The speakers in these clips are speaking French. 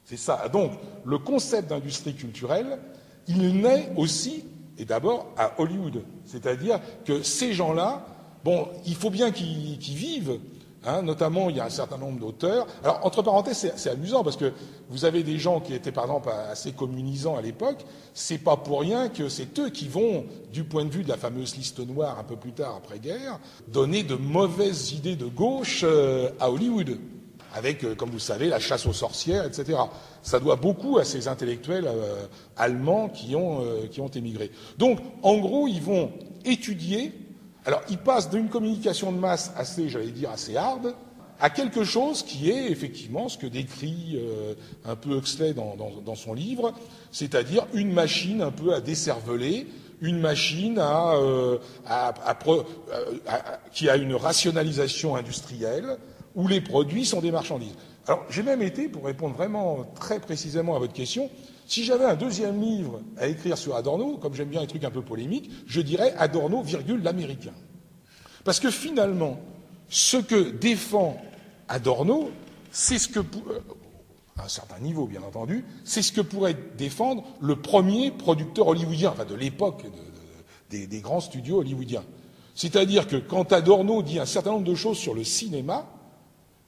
C'est ça. Donc, le concept d'industrie culturelle, il naît aussi, et d'abord, à Hollywood. C'est-à-dire que ces gens-là, bon, il faut bien qu'ils vivent. Hein, notamment, il y a un certain nombre d'auteurs. Alors, entre parenthèses, c'est amusant parce que vous avez des gens qui étaient, par exemple, assez communisants à l'époque. C'est pas pour rien que c'est eux qui vont, du point de vue de la fameuse liste noire un peu plus tard, après-guerre, donner de mauvaises idées de gauche à Hollywood. Avec, comme vous le savez, la chasse aux sorcières, etc. Ça doit beaucoup à ces intellectuels allemands qui ont émigré. Donc, en gros, ils vont étudier. Alors, ils passent d'une communication de masse assez hard, à quelque chose qui est effectivement ce que décrit un peu Huxley dans son livre, c'est-à-dire une machine un peu à décerveler, une machine qui a une rationalisation industrielle, où les produits sont des marchandises. Alors, j'ai même été, pour répondre vraiment très précisément à votre question, si j'avais un deuxième livre à écrire sur Adorno, comme j'aime bien les trucs un peu polémiques, je dirais Adorno, l'américain. Parce que finalement, ce que défend Adorno, c'est ce que, à un certain niveau bien entendu, c'est ce que pourrait défendre le premier producteur hollywoodien, enfin de l'époque des grands studios hollywoodiens. C'est-à-dire que quand Adorno dit un certain nombre de choses sur le cinéma,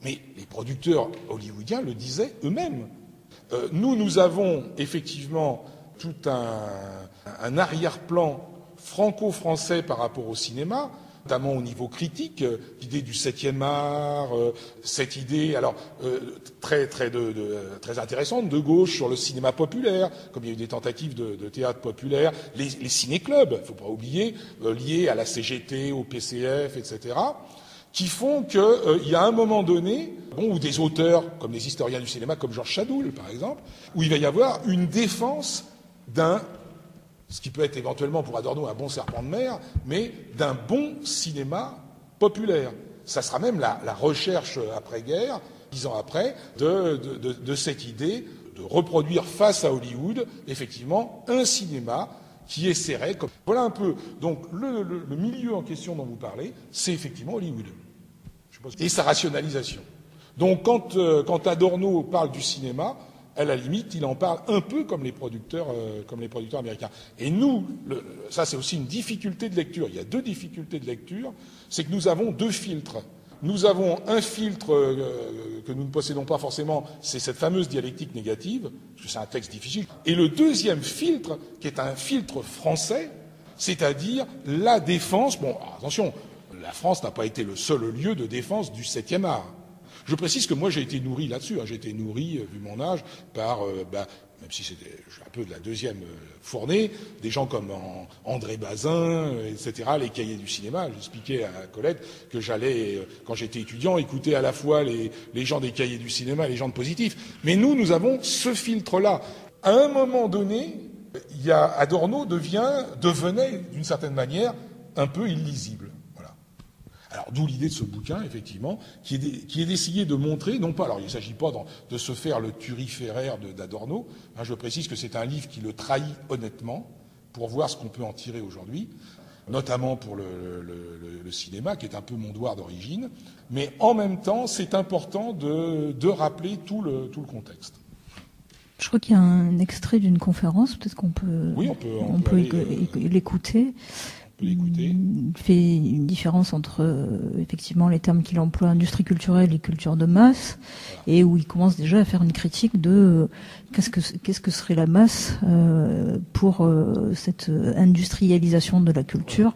mais les producteurs hollywoodiens le disaient eux-mêmes. Nous avons effectivement tout un arrière-plan franco-français par rapport au cinéma, notamment au niveau critique, l'idée du 7e art, cette idée alors très intéressante de gauche sur le cinéma populaire, comme il y a eu des tentatives de théâtre populaire, les ciné-clubs, il ne faut pas oublier, liés à la CGT, au PCF, etc., qui font qu'il y a un moment donné, ou des auteurs, comme les historiens du cinéma, comme Georges Chadoul, par exemple, où il va y avoir une défense ce qui peut être éventuellement pour Adorno un bon serpent de mer, mais d'un bon cinéma populaire. Ça sera même la recherche après-guerre, 10 ans après, de cette idée de reproduire face à Hollywood, effectivement, un cinéma qui essaierait comme... Voilà un peu. Donc, le milieu en question dont vous parlez, c'est effectivement Hollywood. Et sa rationalisation. Donc, quand Adorno parle du cinéma, à la limite, il en parle un peu comme les producteurs américains. Et nous, ça c'est aussi une difficulté de lecture. Il y a deux difficultés de lecture. C'est que nous avons deux filtres. Nous avons un filtre que nous ne possédons pas forcément, c'est cette fameuse dialectique négative, parce que c'est un texte difficile. Et le deuxième filtre, qui est un filtre français, c'est-à-dire la défense. Bon, attention, la France n'a pas été le seul lieu de défense du 7e art. Je précise que moi j'ai été nourri là-dessus. J'ai été nourri, vu mon âge, par, même si c'était un peu de la deuxième fournée, des gens comme André Bazin, etc., les cahiers du cinéma. J'expliquais à Colette que j'allais, quand j'étais étudiant, écouter à la fois les gens des cahiers du cinéma et les gens de Positif. Mais nous avons ce filtre-là. À un moment donné, Adorno devenait, d'une certaine manière, un peu illisible. Alors, d'où l'idée de ce bouquin, effectivement, qui est d'essayer de montrer, non pas, alors il ne s'agit pas de se faire le thuriféraire d'Adorno, je précise que c'est un livre qui le trahit honnêtement, pour voir ce qu'on peut en tirer aujourd'hui, notamment pour le cinéma, qui est un peu mon devoir d'origine, mais en même temps, c'est important de rappeler tout le contexte. Je crois qu'il y a un extrait d'une conférence, peut-être qu'on peut, oui, on peut l'écouter. Il fait une différence entre effectivement les termes qu'il emploie, industrie culturelle et culture de masse, et où il commence déjà à faire une critique de qu'est-ce que serait la masse pour cette industrialisation de la culture,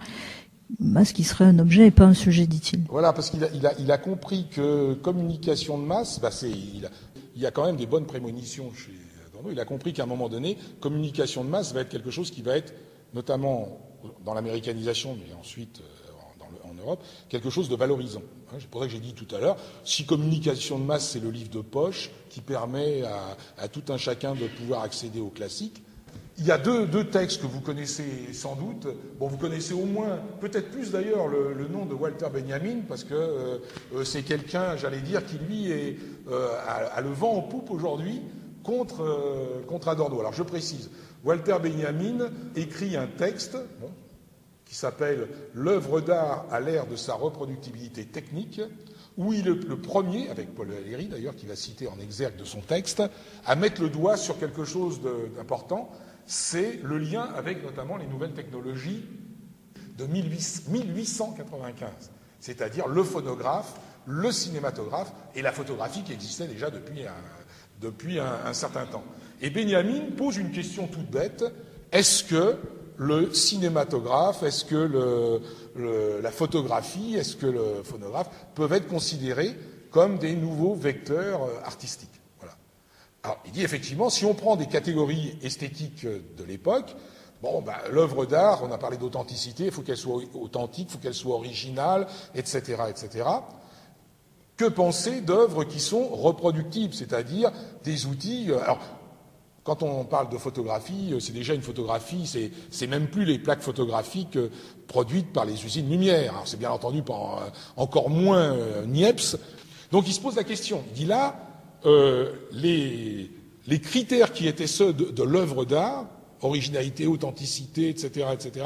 masse qui serait un objet et pas un sujet, dit-il. Voilà, parce qu'il a compris que communication de masse, il y a quand même des bonnes prémonitions chez Adorno. Il a compris qu'à un moment donné, communication de masse va être quelque chose qui va être notamment dans l'américanisation, mais ensuite en Europe, quelque chose de valorisant. C'est pour ça que j'ai dit tout à l'heure, si communication de masse, c'est le livre de poche qui permet à tout un chacun de pouvoir accéder aux classiques, il y a deux textes que vous connaissez sans doute. Bon, vous connaissez au moins, peut-être plus d'ailleurs, le nom de Walter Benjamin, parce que c'est quelqu'un, j'allais dire, qui lui a le vent en poupe aujourd'hui contre Adorno. Alors je précise, Walter Benjamin écrit un texte qui s'appelle « L'œuvre d'art à l'ère de sa reproductibilité technique », où il est le premier, avec Paul Valéry d'ailleurs, qui va citer en exergue de son texte, à mettre le doigt sur quelque chose d'important, c'est le lien avec notamment les nouvelles technologies de 1895, c'est-à-dire le phonographe, le cinématographe et la photographie qui existait déjà depuis un certain temps. Et Benjamin pose une question toute bête, est-ce que le cinématographe, est-ce que la photographie, est-ce que le phonographe peuvent être considérés comme des nouveaux vecteurs artistiques? Voilà. Alors, il dit effectivement, si on prend des catégories esthétiques de l'époque, l'œuvre d'art, on a parlé d'authenticité, il faut qu'elle soit authentique, il faut qu'elle soit originale, etc., etc. Que penser d'œuvres qui sont reproductibles, c'est-à-dire des outils... Alors, quand on parle de photographie, c'est déjà une photographie, c'est même plus les plaques photographiques produites par les usines Lumière. Alors, c'est bien entendu pas encore moins Niepce. Donc il se pose la question. Il dit là, les critères qui étaient ceux de l'œuvre d'art, originalité, authenticité, etc., etc.,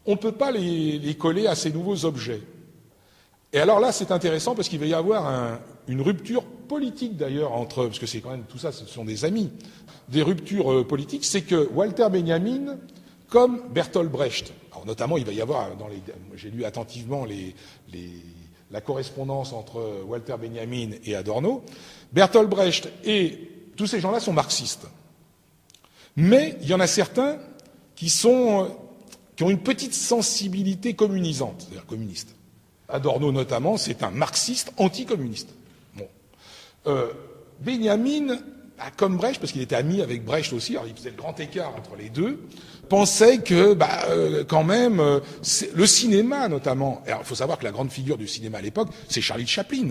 on ne peut pas les coller à ces nouveaux objets. Et alors là, c'est intéressant parce qu'il va y avoir une rupture politique d'ailleurs parce que c'est quand même tout ça, ce sont des amis, des ruptures politiques, c'est que Walter Benjamin, comme Bertolt Brecht, alors notamment il va y avoir, j'ai lu attentivement la correspondance entre Walter Benjamin et Adorno, Bertolt Brecht et tous ces gens-là sont marxistes. Mais il y en a certains qui ont une petite sensibilité communisante, c'est-à-dire communiste. Adorno notamment, c'est un marxiste anticommuniste. Bon. Benjamin, comme Brecht, parce qu'il était ami avec Brecht aussi, alors il faisait le grand écart entre les deux, pensait que quand même, le cinéma notamment, alors il faut savoir que la grande figure du cinéma à l'époque, c'est Charlie Chaplin.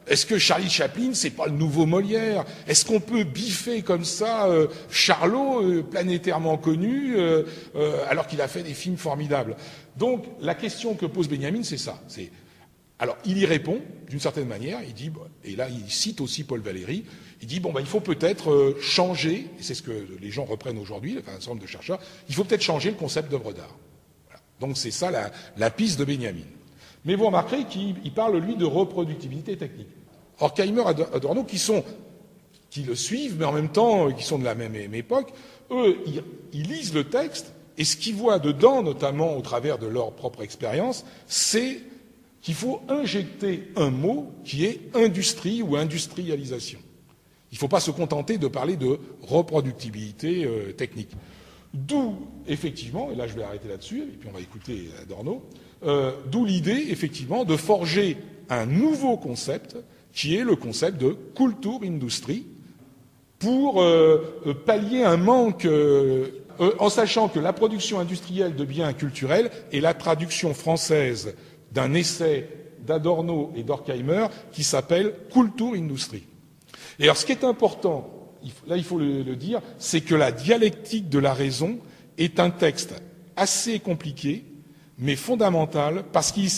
Est-ce que Charlie Chaplin, c'est pas le nouveau Molière? Est-ce qu'on peut biffer comme ça Charlot, planétairement connu, alors qu'il a fait des films formidables? Donc la question que pose Benjamin, c'est ça. Alors il y répond d'une certaine manière. Il dit, et là il cite aussi Paul Valéry. Il dit il faut peut-être changer, et c'est ce que les gens reprennent aujourd'hui, enfin un certain nombre de chercheurs. Il faut peut-être changer le concept d'œuvre d'art. Voilà. Donc c'est ça la piste de Benjamin. Mais vous remarquerez qu'il parle, lui, de reproductibilité technique. Horkheimer, Adorno, qui le suivent, mais en même temps, qui sont de la même époque, eux, ils lisent le texte, et ce qu'ils voient dedans, notamment au travers de leur propre expérience, c'est qu'il faut injecter un mot qui est industrie ou industrialisation. Il ne faut pas se contenter de parler de reproductibilité technique. D'où, effectivement, et là je vais arrêter là-dessus, et puis on va écouter Adorno, d'où l'idée, effectivement, de forger un nouveau concept, qui est le concept de Kulturindustrie, pour pallier un manque, en sachant que la production industrielle de biens culturels est la traduction française d'un essai d'Adorno et d'Horkheimer qui s'appelle Kulturindustrie. Et alors, ce qui est important, là il faut le dire, c'est que la dialectique de la raison est un texte assez compliqué, mais fondamental, parce qu'il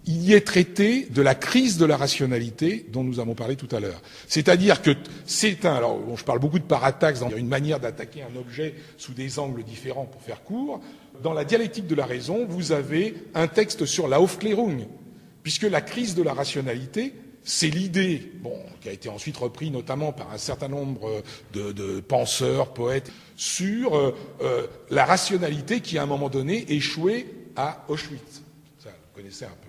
y est traité de la crise de la rationalité dont nous avons parlé tout à l'heure. C'est-à-dire que alors je parle beaucoup de parataxe, il y a une manière d'attaquer un objet sous des angles différents pour faire court. Dans la dialectique de la raison, vous avez un texte sur la Aufklärung, puisque la crise de la rationalité, c'est l'idée, qui a été ensuite reprise notamment par un certain nombre de penseurs, poètes, sur la rationalité qui, à un moment donné, échouait à Auschwitz. Ça, vous connaissez un peu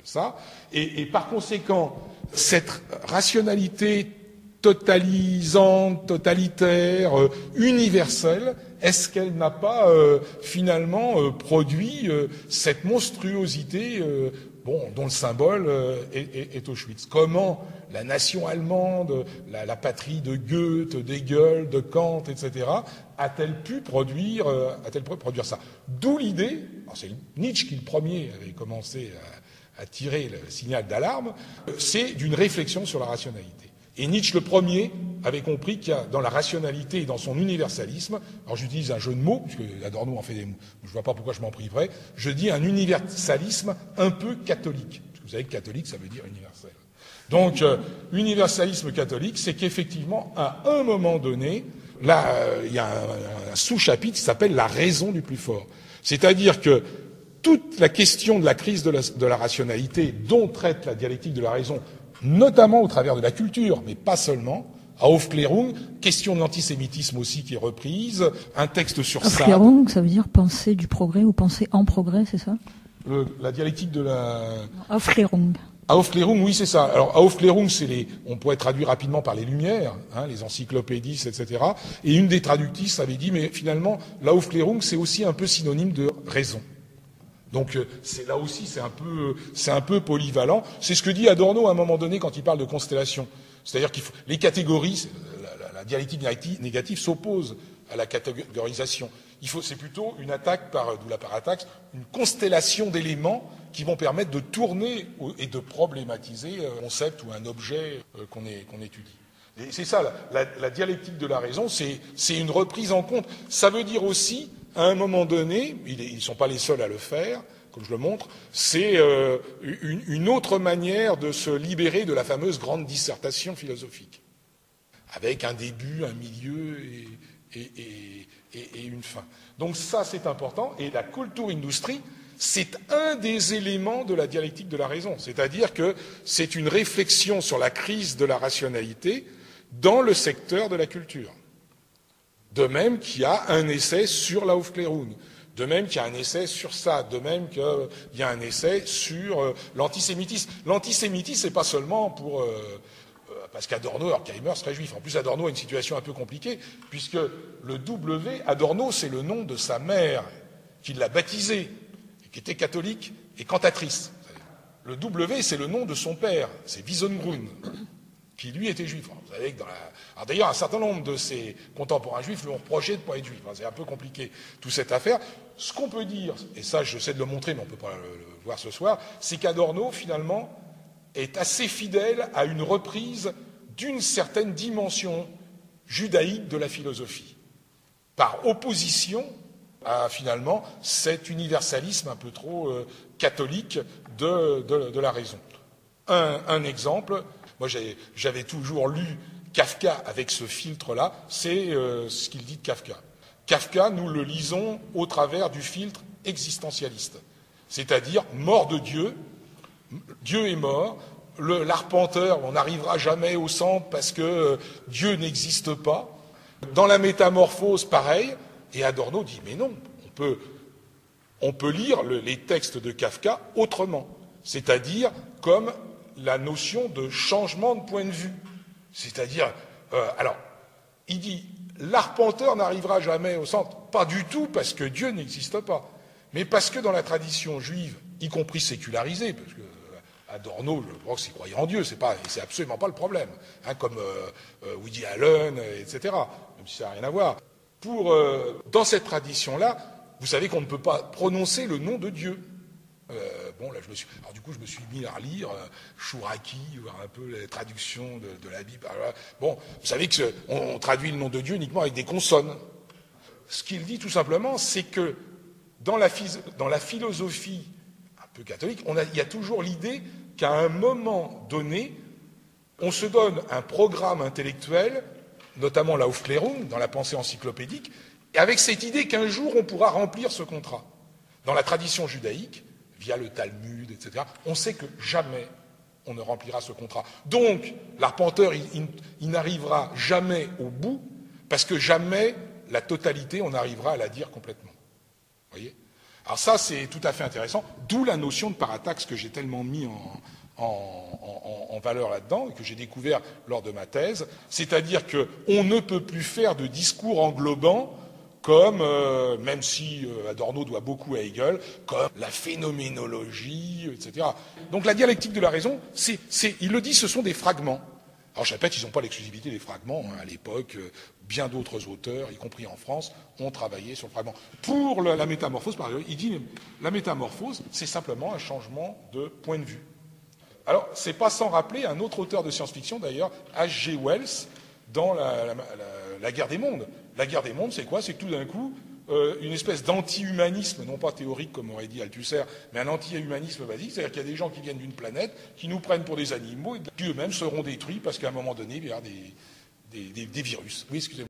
ça. Et par conséquent, cette rationalité totalisante, totalitaire, universelle, est-ce qu'elle n'a pas finalement produit cette monstruosité dont le symbole est Auschwitz? Comment la nation allemande, la patrie de Goethe, d'Hegel, de Kant, etc., a-t-elle pu produire ça? D'où l'idée, c'est Nietzsche qui le premier avait commencé à tirer le signal d'alarme, c'est d'une réflexion sur la rationalité. Et Nietzsche le premier avait compris qu'il y a dans la rationalité et dans son universalisme, alors j'utilise un jeu de mots, puisque Adorno en fait des mots, je ne vois pas pourquoi je m'en priverais, je dis un universalisme un peu catholique. Parce que vous savez que catholique, ça veut dire universel. Donc, universalisme catholique, c'est qu'effectivement, à un moment donné, là, il y a un sous-chapitre qui s'appelle la raison du plus fort. C'est-à-dire que toute la question de la crise de la rationalité dont traite la dialectique de la raison, notamment au travers de la culture, mais pas seulement, Aufklärung, question de l'antisémitisme aussi qui est reprise, un texte sur ça. Aufklärung, ça veut dire penser du progrès ou penser en progrès, c'est ça? La dialectique de la... Aufklärung. Aufklärung, oui, c'est ça. Alors, Aufklärung, on pourrait traduire rapidement par les Lumières, les encyclopédistes, etc. Et une des traductrices avait dit, mais finalement, l'Aufklärung, c'est aussi un peu synonyme de raison. Donc, là aussi, c'est un peu polyvalent. C'est ce que dit Adorno à un moment donné quand il parle de constellation. C'est-à-dire les catégories, la dialectique négative s'oppose à la catégorisation. C'est plutôt une attaque d'où la parataxe, une constellation d'éléments qui vont permettre de tourner et de problématiser un concept ou un objet qu'on étudie. Et c'est ça, la dialectique de la raison, c'est une reprise en compte. Ça veut dire aussi, à un moment donné, ils ne sont pas les seuls à le faire, comme je le montre, c'est une autre manière de se libérer de la fameuse grande dissertation philosophique, avec un début, un milieu et une fin. Donc ça, c'est important. Et la Kulturindustrie, c'est un des éléments de la dialectique de la raison. C'est-à-dire que c'est une réflexion sur la crise de la rationalité dans le secteur de la culture. De même qu'il y a un essai sur l'Aufklärung, de même qu'il y a un essai sur ça, de même qu'il y a un essai sur l'antisémitisme. L'antisémitisme, c'est pas seulement pour... parce qu'Adorno, Horkheimer serait juif. En plus, Adorno a une situation un peu compliquée, puisque le W, Adorno, c'est le nom de sa mère, qui l'a baptisé, qui était catholique et cantatrice. Le W, c'est le nom de son père, c'est Wiesengrün, qui lui était juif. Vous savez que alors d'ailleurs, un certain nombre de ses contemporains juifs lui ont reproché de ne pas être juif. C'est un peu compliqué, toute cette affaire. Ce qu'on peut dire, et ça j'essaie de le montrer, mais on ne peut pas le voir ce soir, c'est qu'Adorno, finalement, est assez fidèle à une reprise d'une certaine dimension judaïque de la philosophie, par opposition à, finalement, cet universalisme un peu trop catholique de la raison. Un exemple, moi j'avais toujours lu Kafka avec ce filtre-là, c'est ce qu'il dit de Kafka. Kafka, nous le lisons au travers du filtre existentialiste, c'est-à-dire mort de Dieu, Dieu est mort, l'arpenteur, on n'arrivera jamais au centre parce que Dieu n'existe pas. Dans la métamorphose, pareil, et Adorno dit, mais non, on peut lire les textes de Kafka autrement, c'est-à-dire comme la notion de changement de point de vue. C'est-à-dire, alors, il dit, l'arpenteur n'arrivera jamais au centre, pas du tout parce que Dieu n'existe pas, mais parce que dans la tradition juive, y compris sécularisée, parce que Adorno, je crois que c'est croyant en Dieu, c'est absolument pas le problème, comme Woody Allen, etc., même si ça n'a rien à voir. Dans cette tradition-là, vous savez qu'on ne peut pas prononcer le nom de Dieu. Alors du coup, je me suis mis à relire Chouraki, voir un peu la traduction de la Bible. Alors, bon, vous savez qu'on traduit le nom de Dieu uniquement avec des consonnes. Ce qu'il dit tout simplement, c'est que dans la philosophie un peu catholique, il y a toujours l'idée qu'à un moment donné, on se donne un programme intellectuel, notamment l'Aufklärung, dans la pensée encyclopédique, et avec cette idée qu'un jour on pourra remplir ce contrat. Dans la tradition judaïque, via le Talmud, etc., on sait que jamais on ne remplira ce contrat. Donc, l'arpenteur, il n'arrivera jamais au bout, parce que jamais la totalité, on arrivera à la dire complètement. Vous voyez ? Alors ça, c'est tout à fait intéressant, d'où la notion de parataxe que j'ai tellement mis en valeur là-dedans, et que j'ai découvert lors de ma thèse, c'est-à-dire qu'on ne peut plus faire de discours englobant comme, même si Adorno doit beaucoup à Hegel, comme la phénoménologie, etc. Donc la dialectique de la raison, il le dit, ce sont des fragments. Alors je répète, ils n'ont pas l'exclusivité des fragments. À l'époque, bien d'autres auteurs, y compris en France, ont travaillé sur le fragment. Pour la métamorphose, par exemple, il dit la métamorphose, c'est simplement un changement de point de vue. Alors, c'est pas sans rappeler un autre auteur de science-fiction, d'ailleurs, H.G. Wells, dans la guerre des mondes. La guerre des mondes, c'est quoi? C'est que tout d'un coup, une espèce d'anti-humanisme, non pas théorique comme aurait dit Althusser, mais un anti-humanisme basique, c'est-à-dire qu'il y a des gens qui viennent d'une planète, qui nous prennent pour des animaux, et qui eux-mêmes seront détruits parce qu'à un moment donné, il y aura des virus. Oui, excusez-moi.